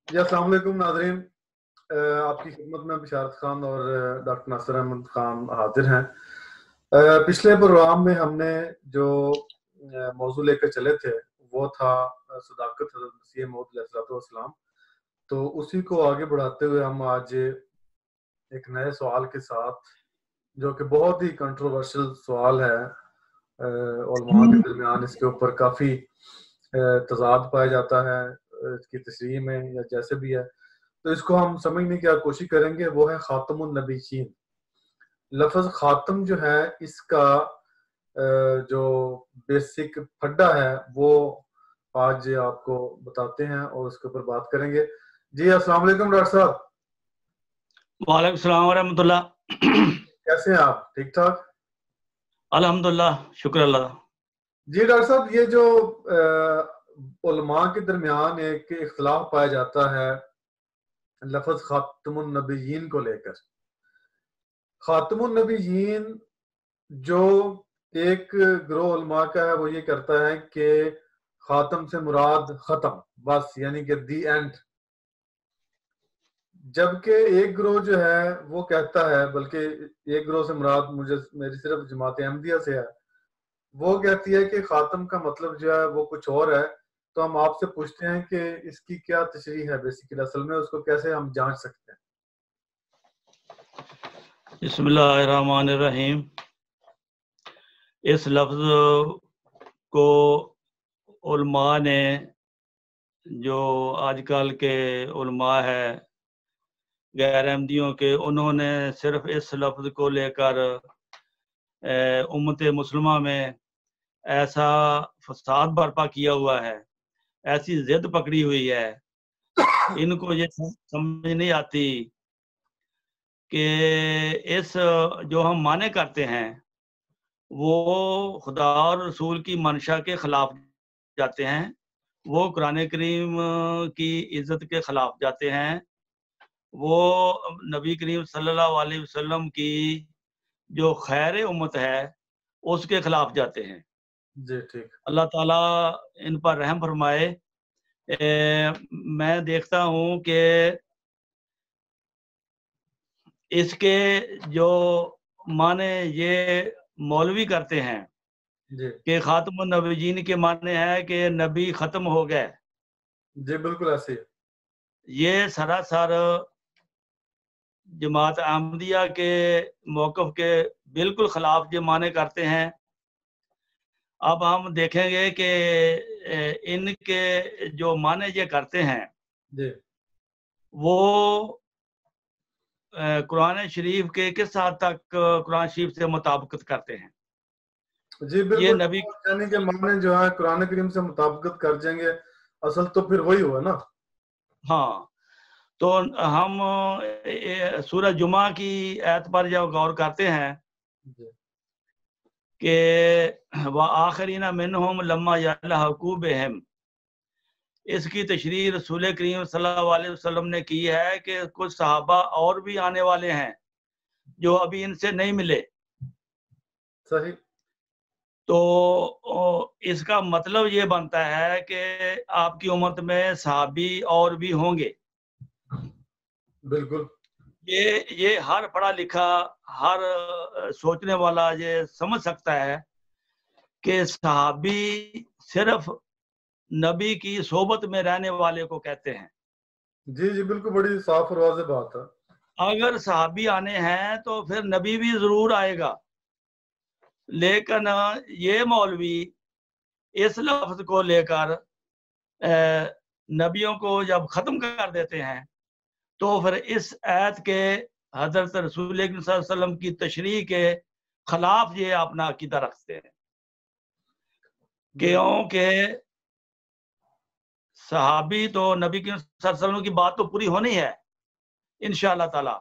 جی السلام علیکم ناظرین، آپ کی خدمت میں بشارت خان اور ڈاکٹر ناصر احمد خان حاضر ہیں۔ پچھلے پروگرام میں ہم نے جو موضوع لے کر چلے تھے وہ تھا صداقت حضرت مسیح موعود علیہ السلام، تو اسی کو آگے بڑھاتے ہوئے ہم آج ایک نئے سوال کے ساتھ، جو کہ بہت ہی کنٹروورشل سوال ہے، علماء کے درمیان اس کے اوپر کافی تضاد پایا جاتا ہے اس کی تشریح میں یا جیسے بھی ہے، تو اس کو ہم سمجھنے کی کوشش کریں گے۔ وہ ہے خاتم النبیین۔ لفظ خاتم جو ہے اس کا جو بیسک پھڈا ہے وہ آج آپ کو بتاتے ہیں اور اس کے اوپر بات کریں گے۔ جی السلام علیکم ڈاکٹر صاحب۔ وعلیکم السلام ورحمۃ اللہ۔ کیسے ہیں آپ؟ ٹھیک ٹھاک؟ الحمدللہ، شکر اللہ۔ جی ڈاکٹر صاحب، یہ جو علماء کے درمیان ایک اختلاف پایا جاتا ہے لفظ خاتم النبیین کو لے کر، خاتم النبیین جو ایک گروہ علماء کا ہے وہ یہ کرتا ہے کہ خاتم سے مراد ختم، بس، یعنی کہ دی اینڈ، جبکہ ایک گروہ جو ہے وہ کہتا ہے، بلکہ ایک گروہ سے مراد میری صرف جماعت احمدیہ سے ہے، وہ کہتی ہے کہ خاتم کا مطلب جو ہے وہ کچھ اور ہے۔ تو ہم آپ سے پوچھتے ہیں کہ اس کی کیا تشریح ہے، بیسیکلی اصل میں اس کو کیسے ہم جانچ سکتے ہیں؟ بسم اللہ الرحمن الرحیم۔ اس لفظ کو علماء نے، جو آج کل کے علماء ہے غیر احمدیوں کے، انہوں نے صرف اس لفظ کو لے کر امت مسلمہ میں ایسا فساد برپا کیا ہوا ہے، ایسی ضد پکڑی ہوئی ہے، ان کو یہ سمجھ نہیں آتی کہ اس جو ہم معنی کرتے ہیں وہ خدا اور رسول کی منشا کے خلاف جاتے ہیں، وہ قرآن کریم کی عزت کے خلاف جاتے ہیں، وہ نبی کریم صلی اللہ علیہ وسلم کی جو خیر امت ہے اس کے خلاف جاتے ہیں۔ جی ٹھیک۔ اللہ تعالیٰ ان پر رحم فرمائے۔ میں دیکھتا ہوں کہ اس کے جو معنی یہ مولوی کرتے ہیں جی کہ خاتم النبیین کے معنی ہے کہ نبی ختم ہو گئے، جی بالکل ایسے ہی۔ یہ سراسر جماعت احمدیہ کے موقف کے بالکل خلاف یہ معنی کرتے ہیں۔ اب ہم دیکھیں گے کہ ان کے جو معنی یہ کرتے ہیں جی وہ قرآن شریف کے کس حد تک قرآن شریف سے مطابقت کرتے ہیں۔ جی یہ بالکل، نبی یعنی کہ معنی جو ہے قرآن کریم سے مطابقت کر جائیں گے، اصل تو پھر وہی ہوا نا۔ ہاں، تو ہم سورہ جمعہ کی آیت پر جب غور کرتے ہیں کہ وآخرین منہم لما یلحقوا بہم، اس کی تشریح رسول کریم صلی اللہ علیہ وسلم نے کی ہے کہ کچھ صحابہ اور بھی آنے والے ہیں جو ابھی ان سے نہیں ملے۔ صحیح۔ تو اس کا مطلب یہ بنتا ہے کہ آپ کی امت میں صحابی اور بھی ہوں گے۔ بالکل، یہ ہر پڑھا لکھا، ہر سوچنے والا یہ سمجھ سکتا ہے کہ صحابی صرف نبی کی صحبت میں رہنے والے کو کہتے ہیں۔ جی جی بالکل، بڑی صاف اور واضح بات ہے۔ اگر صحابی آنے ہیں تو پھر نبی بھی ضرور آئے گا، لیکن یہ مولوی اس لفظ کو لے کر نبیوں کو جب ختم کر دیتے ہیں تو پھر اس آیت کے حضرت رسول اللہ صلی اللہ علیہ وسلم کی تشریح کے خلاف یہ اپنا عقیدہ رکھتے ہیں، کیونکہ صحابی تو نبی صلی اللہ علیہ وسلم کی بات تو پوری ہونی ہے انشاءاللہ تعالی،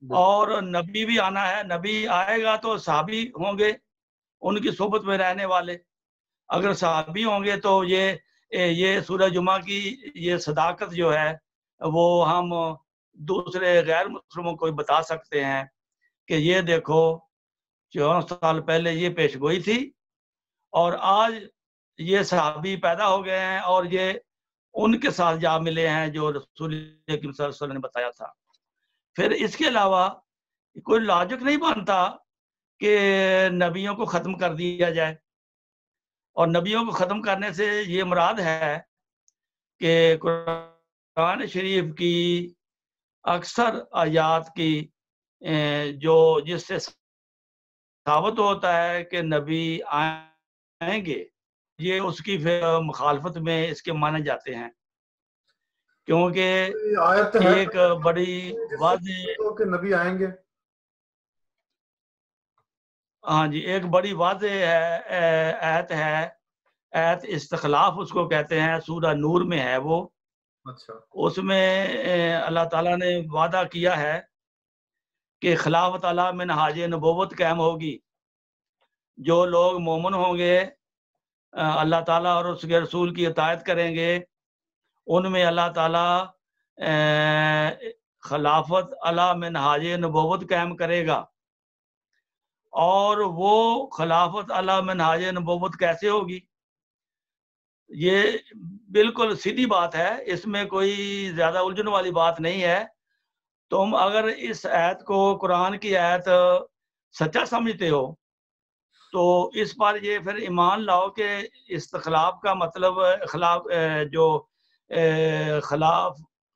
اور نبی بھی آنا ہے، نبی آئے گا تو صحابی ہوں گے ان کی صحبت میں رہنے والے۔ اگر صحابی ہوں گے تو یہ سورہ جمعہ کی یہ صداقت جو ہے وہ ہم دوسرے غیر مسلموں کو بتا سکتے ہیں کہ یہ دیکھو 14 سال پہلے یہ پیش گوئی تھی اور آج یہ صحابی پیدا ہو گئے ہیں اور یہ ان کے ساتھ جا ملے ہیں جو رسول اکرم صلی اللہ علیہ وسلم نے بتایا تھا. پھر اس کے علاوہ کوئی لاجک نہیں بنتا کہ نبیوں کو ختم کر دیا جائے. اور نبیوں کو ختم کرنے سے یہ مراد ہے کہ قرآن شریف کی اکثر آیات کی جو جس سے ثابت ہوتا ہے کہ نبی آئیں گے، یہ اس کی پھر مخالفت میں اس کے مانے جاتے ہیں، کیونکہ آیت ہے ایک بڑی واضح کہ نبی آئیں گے. ہاں جی، ایک بڑی واضح آیت ہے، آیت استخلاف اس کو کہتے ہیں، سورہ نور میں ہے وہ. اچھا. اس میں اللہ تعالیٰ نے وعدہ کیا ہے کہ خلافت علی منہاج نبوت قائم ہوگی. جو لوگ مومن ہوں گے، اللہ تعالیٰ اور اس کے رسول کی اطاعت کریں گے، ان میں اللہ تعالیٰ خلافت علی منہاج نبوت قائم کرے گا. اور وہ خلافت علی منہاج نبوت کیسے ہوگی؟ یہ بالکل سیدھی بات ہے، اس میں کوئی زیادہ الجھن والی بات نہیں ہے. تم اگر اس آیت کو قرآن کی آیت سچا سمجھتے ہو تو اس پر یہ پھر ایمان لاؤ کہ استخلاف کا مطلب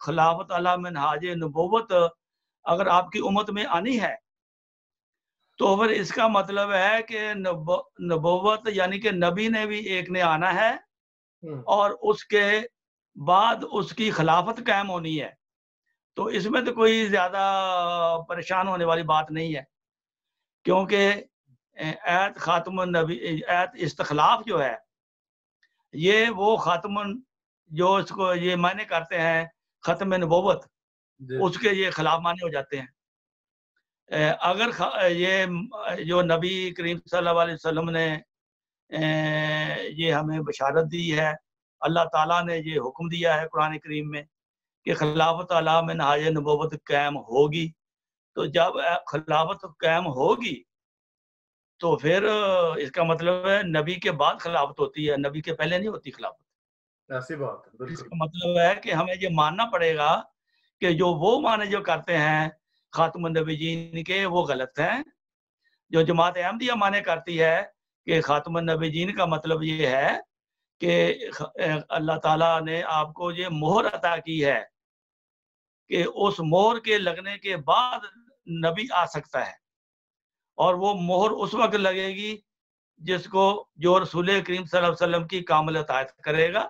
خلافت علی منہاج نبوت اگر آپ کی امت میں آنی ہے تو پھر اس کا مطلب ہے کہ نبوت یعنی کہ نبی نے بھی ایک نے آنا ہے اور اس کے بعد اس کی خلافت قائم ہونی ہے. تو اس میں تو کوئی زیادہ پریشان ہونے والی بات نہیں ہے، کیونکہ ایت خاتم النبی، ایت استخلاف جو ہے یہ وہ خاتم جو اس کو یہ معنی کرتے ہیں ختم نبوت، اس کے یہ خلاف معنی ہو جاتے ہیں. اگر یہ جو نبی کریم صلی اللہ علیہ وسلم نے یہ ہمیں بشارت دی ہے، اللہ تعالیٰ نے یہ حکم دیا ہے قرآن کریم میں کہ خلافت علی منہاج نبوت قائم ہوگی، تو جب خلافت قائم ہوگی تو پھر اس کا مطلب ہے نبی کے بعد خلافت ہوتی ہے، نبی کے پہلے نہیں ہوتی خلافت. ایسی بات ہے. اس کا مطلب ہے کہ ہمیں یہ ماننا پڑے گا کہ جو وہ معنی جو کرتے ہیں خاتم النبیین کے وہ غلط ہیں. جو جماعت احمدیہ معنی کرتی ہے کہ خاتم النبیین کا مطلب یہ ہے کہ اللہ تعالیٰ نے آپ کو یہ مہر عطا کی ہے کہ اس مہر کے لگنے کے بعد نبی آ سکتا ہے، اور وہ مہر اس وقت لگے گی جس کو جو رسول کریم صلی اللہ علیہ وسلم کی کامل اطاعت کرے گا.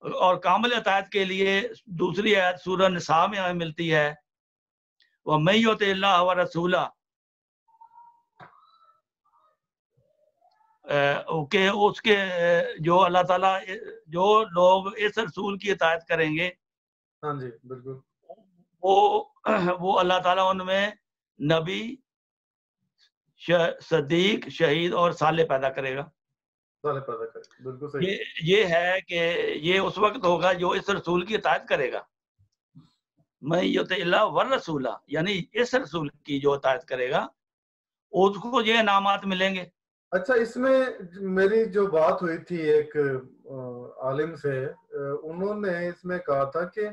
اور کامل اطاعت کے لیے دوسری آیت سورہ نساء میں ہمیں ملتی ہے، وَمَن يُطِعِ اللَّهَ وَرَسُولَهُ، کہ اس کے جو اللہ تعالیٰ جو لوگ اس رسول کی اطاعت کریں گے، ہاں جی بالکل، وہ اللہ تعالیٰ ان میں نبی، صدیق، شہید اور صالح پیدا کرے گا. بالکل صحیح. یہ ہے کہ یہ اس وقت ہوگا جو اس رسول کی اطاعت کرے گا. میں یطع اللہ والرسول، یعنی اس رسول کی جو اطاعت کرے گا اس کو یہ انعامات ملیں گے. اچھا، اس میں میری جو بات ہوئی تھی ایک عالم سے، انہوں نے اس میں کہا تھا کہ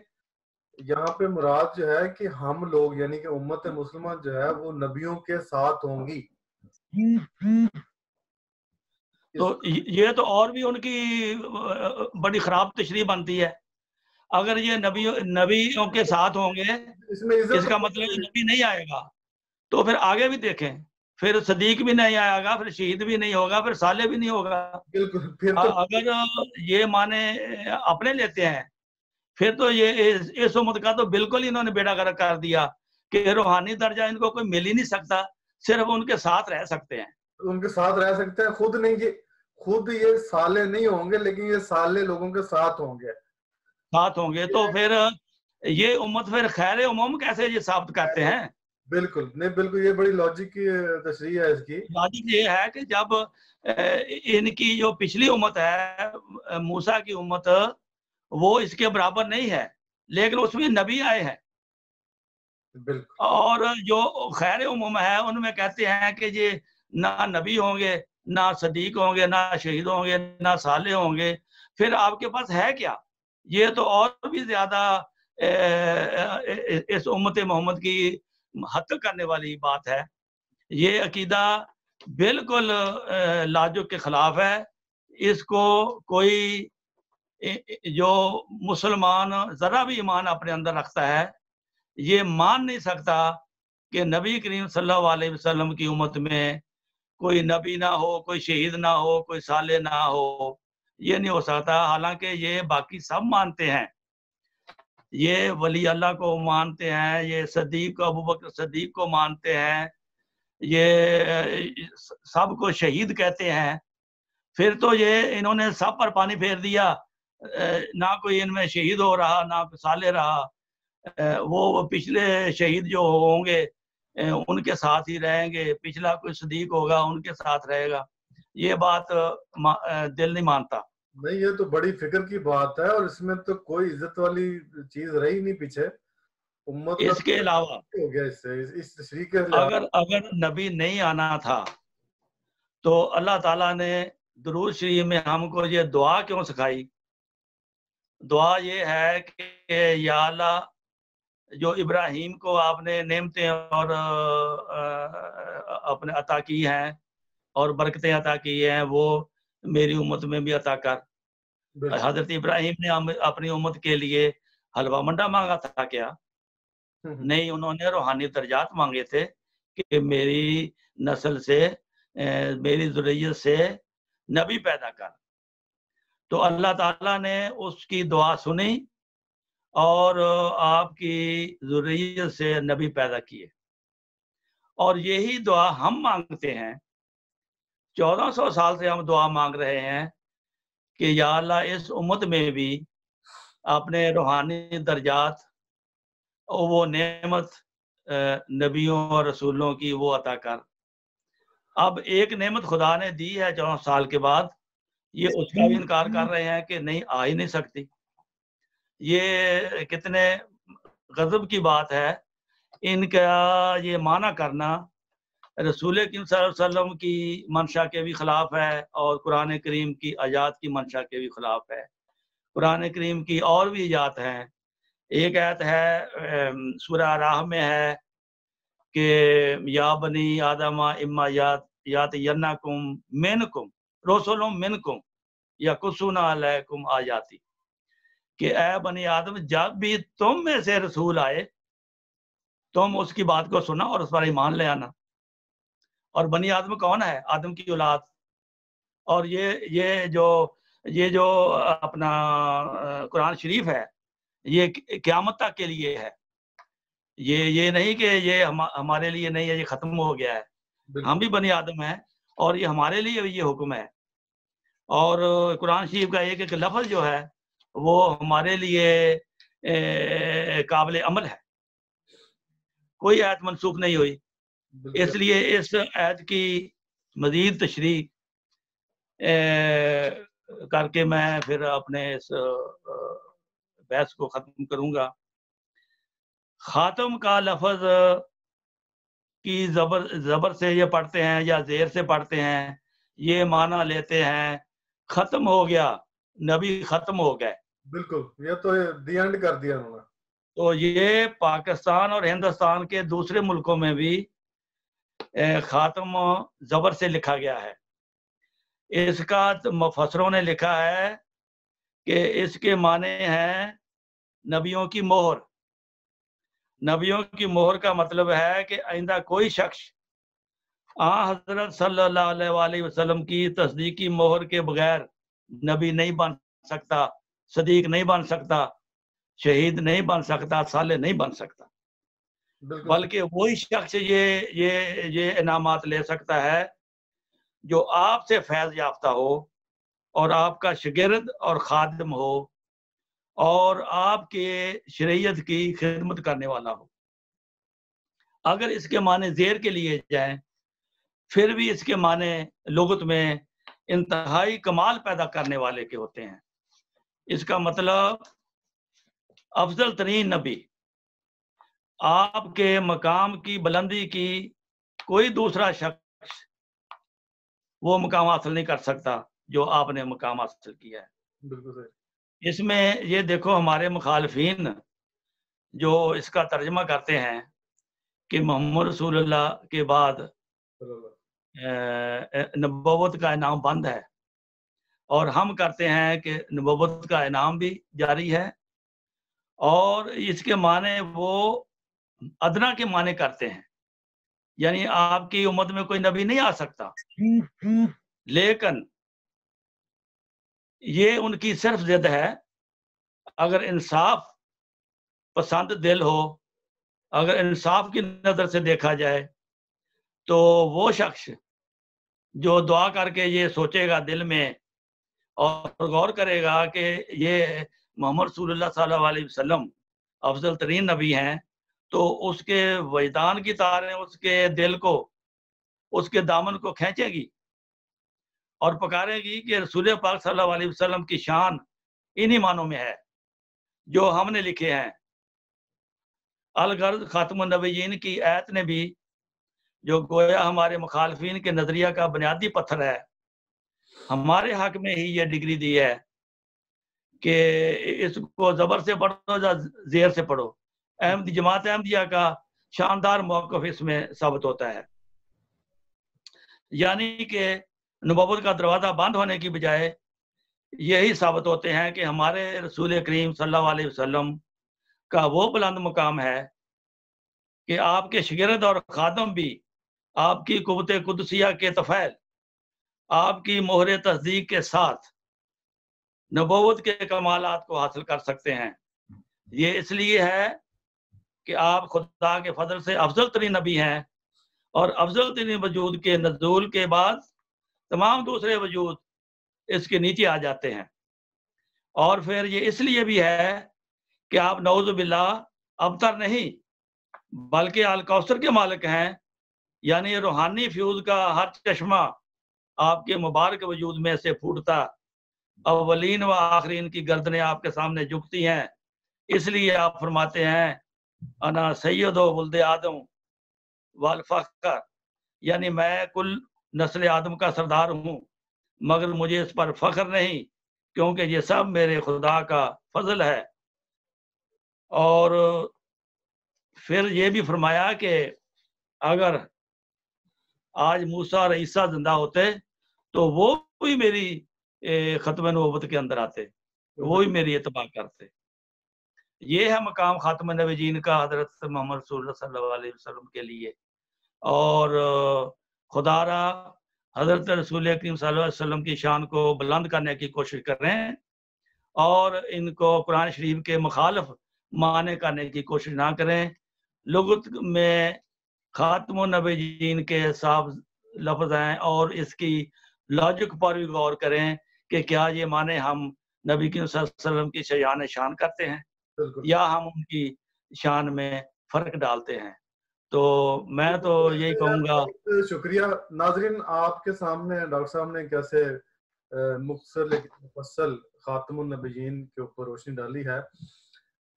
یہاں پہ مراد جو ہے کہ ہم لوگ یعنی کہ امت مسلمہ جو ہے وہ نبیوں کے ساتھ ہوں گی. تو یہ تو اور بھی ان کی بڑی خراب تشریح بنتی ہے. اگر یہ نبیوں کے ساتھ ہوں گے اس کا مطلب نبی نہیں آئے گا، تو پھر آگے بھی دیکھیں، پھر صدیق بھی نہیں آئے گا، پھر شہید بھی نہیں ہوگا، پھر صالح بھی نہیں ہوگا. اگر یہ معنی اپنے لیتے ہیں پھر تو یہ اس امت کا تو بالکل ہی انہوں نے بیڑا غرق کر دیا کہ روحانی درجہ ان کو کوئی مل ہی نہیں سکتا، صرف ان کے ساتھ رہ سکتے ہیں. ان کے ساتھ رہ سکتے ہیں، خود نہیں، کہ خود یہ صالح نہیں ہوں گے لیکن یہ صالح لوگوں کے ساتھ ہوں گے. تو پھر یہ امت پھر خیر عموم کیسے یہ ثابت کرتے ہیں؟ بالکل نہیں، بالکل یہ بڑی لاجک کی تشریح ہے. اس کی لاجک یہ ہے کہ جب ان کی جو پچھلی امت ہے موسیٰ کی امت، وہ اس کے برابر نہیں ہے لیکن اس میں نبی آئے ہیں. بالکل. اور جو خیر عموم ہے ان میں کہتے ہیں کہ یہ نہ نبی ہوں گے، نہ صدیق ہوں گے، نہ شہید ہوں گے، نہ صالح ہوں گے. پھر آپ کے پاس ہے کیا؟ یہ تو اور بھی زیادہ اس امت محمد کی حد کرنے والی بات ہے. یہ عقیدہ بالکل لاجک کے خلاف ہے. اس کو کوئی جو مسلمان ذرا بھی ایمان اپنے اندر رکھتا ہے یہ مان نہیں سکتا کہ نبی کریم صلی اللہ علیہ وسلم کی امت میں کوئی نبی نہ ہو, کوئی شہید نہ ہو, کوئی صالح نہ ہو. یہ نہیں ہو سکتا. حالانکہ یہ باقی سب مانتے ہیں, یہ ولی اللہ کو مانتے ہیں, یہ صدیق ابو بکر صدیق کو مانتے ہیں, یہ سب کو شہید کہتے ہیں. پھر تو یہ انہوں نے سب پر پانی پھیر دیا, نہ کوئی ان میں شہید ہو رہا نہ صالح رہا. وہ پچھلے شہید جو ہوں گے ان کے ساتھ ہی رہیں گے, پچھلا کوئی صدیق ہوگا ان کے ساتھ رہے گا. یہ بات دل نہیں مانتا. نہیں, یہ تو بڑی فکر کی بات ہے, اور اس میں تو کوئی عزت والی چیز رہی نہیں پیچھے. امت اس کے علاوہ ہو گیا اس سے, اس تشریح کے اگر نبی نہیں آنا تھا تو اللہ تعالیٰ نے درود شریف میں ہم کو یہ دعا کیوں سکھائی؟ دعا یہ ہے کہ یا اللہ جو ابراہیم کو آپ نے نعمتیں اور اپنے عطا کی ہیں اور برکتیں عطا کی ہیں وہ میری امت میں بھی عطا کر. حضرت ابراہیم نے اپنی امت کے لیے حلوہ منڈا مانگا تھا کیا؟ نہیں, انہوں نے روحانی درجات مانگے تھے کہ میری نسل سے, میری ذریت سے نبی پیدا کر. تو اللہ تعالیٰ نے اس کی دعا سنی اور آپ کی ذریت سے نبی پیدا کیے. اور یہی دعا ہم مانگتے ہیں. 1400 سال سے ہم دعا مانگ رہے ہیں کہ یا اللہ اس امت میں بھی اپنے روحانی درجات وہ نعمت نبیوں اور رسولوں کی وہ عطا کر. اب ایک نعمت خدا نے دی ہے 14 سال کے بعد, یہ اس کا بھی انکار کر رہے ہیں کہ نہیں آ ہی نہیں سکتی. یہ کتنے غضب کی بات ہے. ان کا یہ معنی کرنا رسول کریم صلی اللہ علیہ وسلم کی منشا کے بھی خلاف ہے اور قرآن کریم کی آیات کی منشا کے بھی خلاف ہے. قرآن کریم کی اور بھی آیات ہیں. ایک آیت ہے سورہ راہ میں ہے کہ یا بنی آدم اما یاتینکم منکم رسول منکم یقصون علیکم آیاتی, کہ اے بنی آدم جب بھی تم میں سے رسول آئے تم اس کی بات کو سنا اور اس پر ایمان لے آنا. اور بنی آدم کون ہے؟ آدم کی اولاد. اور یہ جو اپنا قرآن شریف ہے یہ قیامت تک کے لیے ہے. یہ نہیں کہ یہ ہمارے لیے نہیں ہے, یہ ختم ہو گیا ہے. ہم بھی بنی آدم ہیں اور یہ ہمارے لیے یہ حکم ہے. اور قرآن شریف کا ایک لفظ جو ہے وہ ہمارے لیے قابل عمل ہے. کوئی آیت منسوخ نہیں ہوئی. اس لیے اس آیت کی مزید تشریح کر کے میں پھر اپنے اس بحث کو ختم کروں گا. خاتم کا لفظ کی زبر سے یہ پڑھتے ہیں یا زیر سے پڑھتے ہیں, یہ معنی لیتے ہیں ختم ہو گیا, نبی ختم ہو گئے. بالکل, یہ تو دی اینڈ کر دیا انہوں نے. تو یہ پاکستان اور ہندوستان کے دوسرے ملکوں میں بھی خاتم زبر سے لکھا گیا ہے. اس کا مفسروں نے لکھا ہے کہ اس کے معنی ہیں نبیوں کی مہر. نبیوں کی مہر کا مطلب ہے کہ آئندہ کوئی شخص حضرت صلی اللہ علیہ وسلم کی تصدیقی مہر کے بغیر نبی نہیں بن سکتا, صدیق نہیں بن سکتا, شہید نہیں بن سکتا, صالح نہیں بن سکتا. بلکہ وہی شخص یہ انعامات لے سکتا ہے جو آپ سے فیض یافتہ ہو اور آپ کا شاگرد اور خادم ہو اور آپ کے شریعت کی خدمت کرنے والا ہو. اگر اس کے معنی زیر کے لیے جائیں پھر بھی اس کے معنی لغت میں انتہائی کمال پیدا کرنے والے کے ہوتے ہیں. اس کا مطلب افضل ترین نبی, آپ کے مقام کی بلندی کی کوئی دوسرا شخص وہ مقام حاصل نہیں کر سکتا جو آپ نے مقام حاصل کیا ہے. بالکل. اس میں یہ دیکھو ہمارے مخالفین جو اس کا ترجمہ کرتے ہیں کہ محمد رسول اللہ کے بعد نبوت کا انعام بند ہے، اور ہم کرتے ہیں کہ نبوت کا انعام بھی جاری ہے، اور اس کے معنی وہ ادنا کے معنی کرتے ہیں، یعنی آپ کی امت میں کوئی نبی نہیں آ سکتا، لیکن یہ ان کی صرف ضد ہے۔ اگر انصاف پسند دل ہو، اگر انصاف کی نظر سے دیکھا جائے، تو وہ شخص جو دعا کر کے یہ سوچے گا دل میں اور غور کرے گا کہ یہ محمد رسول اللہ صلی اللہ علیہ وسلم افضل ترین نبی ہیں، تو اس کے وجدان کی تاریں اس کے دل کو، اس کے دامن کو کھینچے گی اور پکارے گی کہ رسول پاک صلی اللہ علیہ وسلم کی شان انہی معنوں میں ہے جو ہم نے لکھے ہیں۔ الغرض خاتم النبیین کی آیت نے بھی، جو گویا ہمارے مخالفین کے نظریہ کا بنیادی پتھر ہے، ہمارے حق میں ہی یہ ڈگری دی ہے کہ اس کو زبر سے پڑھو یا زیر سے پڑھو۔ جماعت احمدیہ کا شاندار موقف اس میں ثابت ہوتا ہے، یعنی کہ نبوت کا دروازہ بند ہونے کی بجائے یہی ثابت ہوتے ہیں کہ ہمارے رسول کریم صلی اللہ علیہ وسلم کا وہ بلند مقام ہے کہ آپ کے شاگرد اور خادم بھی آپ کی قوت قدسیہ کے طفیل، آپ کی مہر تصدیق کے ساتھ نبوت کے کمالات کو حاصل کر سکتے ہیں۔ یہ اس لیے ہے کہ آپ خدا کے فضل سے افضل ترین نبی ہیں، اور افضل ترین وجود کے نزول کے بعد تمام دوسرے وجود اس کے نیچے آ جاتے ہیں۔ اور پھر یہ اس لیے بھی ہے کہ آپ نعوذ باللہ ابتر نہیں بلکہ الکوثر کے مالک ہیں، یعنی روحانی فیوز کا ہر چشمہ آپ کے مبارک وجود میں سے پھوٹتا، اولین و آخرین کی گردنیں آپ کے سامنے جھکتی ہیں۔ اس لیے آپ فرماتے ہیں انا سید و ولد آدم والفخر، یعنی میں کل نسل آدم کا سردار ہوں، مگر مجھے اس پر فخر نہیں، کیونکہ یہ سب میرے خدا کا فضل ہے۔ اور پھر یہ بھی فرمایا کہ اگر آج موسیٰ اور عیسیٰ زندہ ہوتے تو وہ بھی میری ختم نبوت کے اندر آتے، وہ بھی میری اتباع کرتے۔ یہ ہے مقام خاتم النبیین کا حضرت محمد رسول اللہ صلی اللہ علیہ وسلم کے لیے، اور خدا را حضرت رسول کریم صلی اللہ علیہ وسلم کی شان کو بلند کرنے کی کوشش کر رہے ہیں، اور ان کو قرآن شریف کے مخالف معنی کرنے کی کوشش نہ کریں۔ لغت میں خاتم النبیین کے صاف لفظ ہیں، اور اس کی لاجک پر بھی غور کریں کہ کیا یہ معنی ہم نبی کریم صلی اللہ علیہ وسلم کی شان کرتے ہیں یا ہم ان کی شان میں فرق ڈالتے ہیں۔ تو میں تو یہی کہوں گا۔ شکریہ ناظرین، آپ کے سامنے ڈاکٹر صاحب نے کیسے مختصر لیکن مفصل خاتم النبیین کے اوپر روشنی ڈالی ہے۔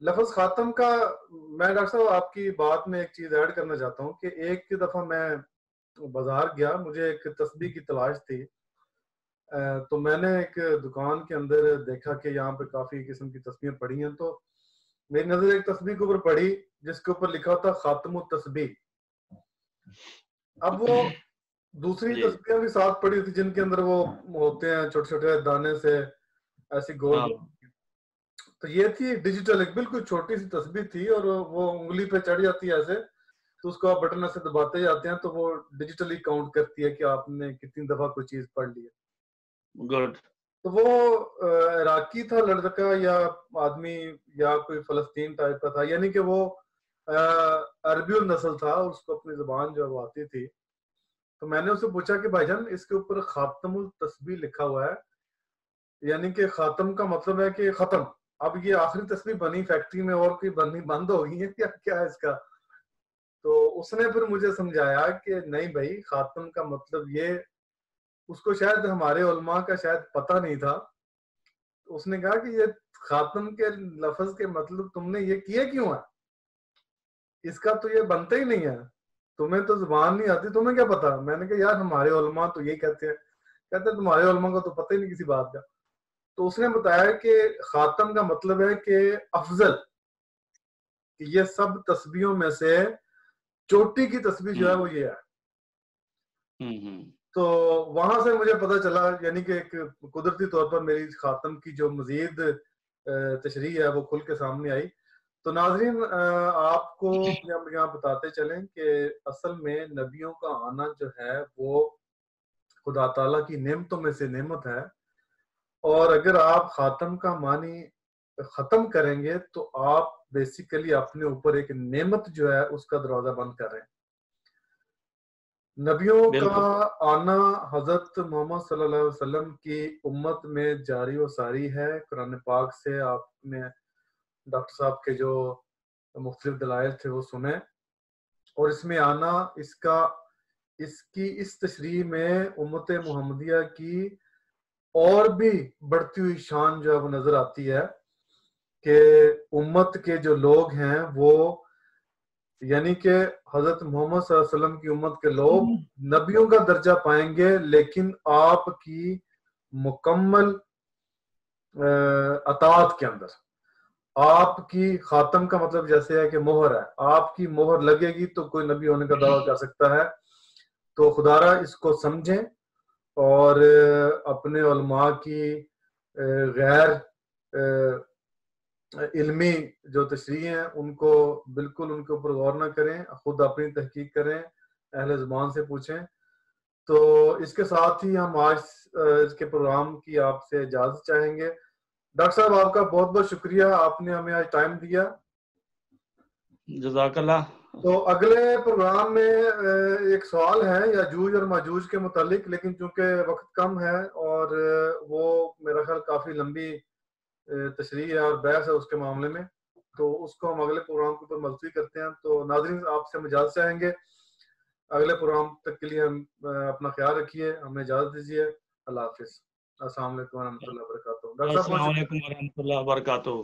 لفظ خاتم کا میں ڈاکٹر صاحب آپ کی بات میں ایک چیز ایڈ کرنا چاہتا ہوں کہ ایک دفعہ میں بازار گیا، مجھے ایک تسبیح کی تلاش تھی، تو میں نے ایک دکان کے اندر دیکھا کہ یہاں پہ کافی قسم کی تسبیحیں پڑی ہیں، تو میری نظر ایک تسبیح کے اوپر پڑی جس کے اوپر لکھا تھا خاتم التسبیح۔ اب وہ دوسری تسبیحیں بھی ساتھ پڑی تھی جن کے اندر وہ ہوتے ہیں چھوٹے چھوٹے دانے سے ایسی گول، تو یہ تھی ڈیجیٹل ایک بالکل چھوٹی سی تسبیح تھی، اور وہ انگلی پہ چڑھ جاتی ہے ایسے، تو اس کو آپ بٹن سے دباتے جاتے ہیں تو وہ ڈیجیٹلی کاؤنٹ کرتی ہے کہ آپ نے کتنی دفعہ کوئی چیز پڑھ لی ہے۔ گڈ۔ تو وہ عراقی تھا لڑکا یا آدمی یا کوئی فلسطین ٹائپ کا تھا، یعنی کہ وہ عربی النسل تھا، اس کو اپنی زبان جو وہ آتی تھی۔ تو میں نے اسے پوچھا کہ بھائی جان اس کے اوپر خاتم التسبیح لکھا ہوا ہے، یعنی کہ خاتم کا مطلب ہے کہ ختم، اب یہ آخری تسبیح بنی فیکٹری میں اور کوئی بننی بند ہو گئی ہے کیا ہے اس کا؟ تو اس نے پھر مجھے سمجھایا کہ نہیں بھائی، خاتم کا مطلب یہ، اس کو شاید ہمارے علماء کا شاید پتہ نہیں تھا، اس نے کہا کہ یہ خاتم کے لفظ کے مطلب تم نے یہ کیے کیوں ہے، اس کا تو یہ بنتا ہی نہیں ہے، تمہیں تو زبان نہیں آتی، تمہیں کیا پتا؟ میں نے کہا یار ہمارے علماء تو یہی کہتے ہیں، کہتے ہیں تمہارے علماء کو تو پتہ ہی نہیں کسی بات کا۔ تو اس نے بتایا کہ خاتم کا مطلب ہے کہ افضل، کہ یہ سب تسبیحوں میں سے چوٹی کی تسبیح جو ہے وہ یہ ہے. تو وہاں سے مجھے پتہ چلا، یعنی کہ ایک قدرتی طور پر میری خاتم کی جو مزید تشریح ہے وہ کھل کے سامنے آئی. تو ناظرین آپ کو یہاں بتاتے چلیں کہ اصل میں نبیوں کا آنا جو ہے وہ خدا تعالیٰ کی نعمتوں میں سے نعمت ہے، اور اگر آپ خاتم کا معنی ختم کریں گے تو آپ بیسیکلی اپنے اوپر ایک نعمت جو ہے اس کا دروازہ بند کر رہے ہیں. نبیوں کا آنا حضرت محمد صلی اللہ علیہ وسلم کی امت میں جاری و ساری ہے. قرآن پاک سے آپ نے ڈاکٹر صاحب کے جو مختلف دلائل تھے وہ سنے، اور اس میں آنا اس تشریح میں امت محمدیہ کی اور بھی بڑھتی ہوئی شان جو ہے وہ نظر آتی ہے کہ امت کے جو لوگ ہیں وہ، یعنی کہ حضرت محمد صلی اللہ علیہ وسلم کی امت کے لوگ نبیوں کا درجہ پائیں گے، لیکن آپ کی مکمل اطاعت کے اندر. آپ کی خاتم کا مطلب جیسے ہے کہ مہر ہے، آپ کی مہر لگے گی تو کوئی نبی ہونے کا دعویٰ کر سکتا ہے. تو خدارا اس کو سمجھیں اور اپنے علماء کی غیر علمی جو تشریح ہیں ان کو بالکل ان کے اوپر غور نہ کریں، خود اپنی تحقیق کریں، اہل زبان سے پوچھیں. تو اس کے ساتھ ہی ہم آج اس کے پروگرام کی آپ سے اجازت چاہیں گے. ڈاکٹر صاحب آپ کا بہت بہت شکریہ، آپ نے ہمیں آج ٹائم دیا. جزاک اللہ. تو اگلے پروگرام میں ایک سوال ہے یاجوج اور ماجوج کے متعلق، لیکن چونکہ وقت کم ہے اور وہ میرا خیال کافی لمبی تشریح ہے اور بحث ہے اس کے معاملے میں، تو اس کو ہم اگلے پروگرام کے اوپر ملتوی کرتے ہیں. تو ناظرین آپ سے ہم اجازت چاہیں گے، اگلے پروگرام تک کے لیے ہم اپنا خیال رکھیے، ہمیں اجازت دیجیے. اللہ حافظ. السلام علیکم ورحمۃ اللہ وبرکاتہ. السلام علیکم ورحمۃ اللہ وبرکاتہ.